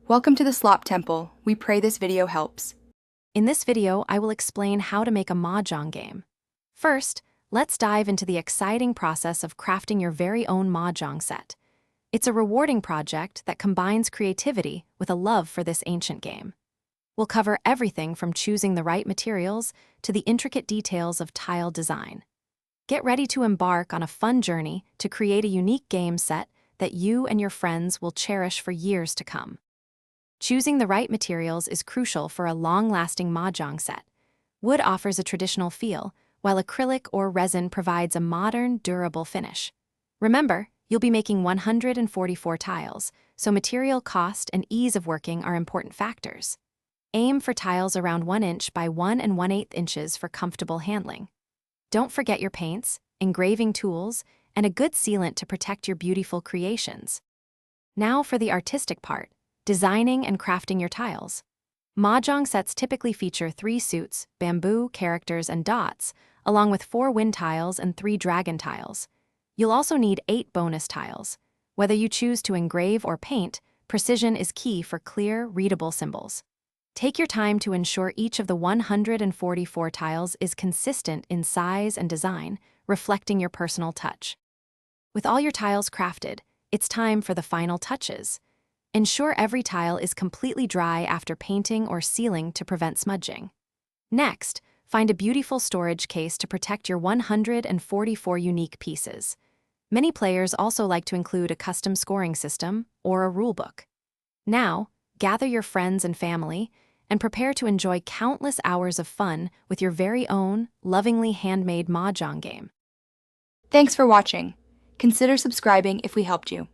Welcome to the Slop Temple. We pray this video helps. In this video, I will explain how to make a Mahjong game. First, let's dive into the exciting process of crafting your very own Mahjong set. It's a rewarding project that combines creativity with a love for this ancient game. We'll cover everything from choosing the right materials to the intricate details of tile design. Get ready to embark on a fun journey to create a unique game set that you and your friends will cherish for years to come. Choosing the right materials is crucial for a long-lasting Mahjong set. Wood offers a traditional feel, while acrylic or resin provides a modern, durable finish. Remember, you'll be making 144 tiles, so material cost and ease of working are important factors. Aim for tiles around 1 inch by 1 1/8 inches for comfortable handling. Don't forget your paints, engraving tools, and a good sealant to protect your beautiful creations. Now for the artistic part. Designing and crafting your tiles. Mahjong sets typically feature 3 suits, bamboo, characters, and dots, along with 4 wind tiles and 3 dragon tiles. You'll also need 8 bonus tiles. Whether you choose to engrave or paint, precision is key for clear, readable symbols. Take your time to ensure each of the 144 tiles is consistent in size and design, reflecting your personal touch. With all your tiles crafted, it's time for the final touches. Ensure every tile is completely dry after painting or sealing to prevent smudging. Next, find a beautiful storage case to protect your 144 unique pieces. Many players also like to include a custom scoring system or a rulebook. Now, gather your friends and family and prepare to enjoy countless hours of fun with your very own, lovingly handmade Mahjong game. Thanks for watching. Consider subscribing if we helped you.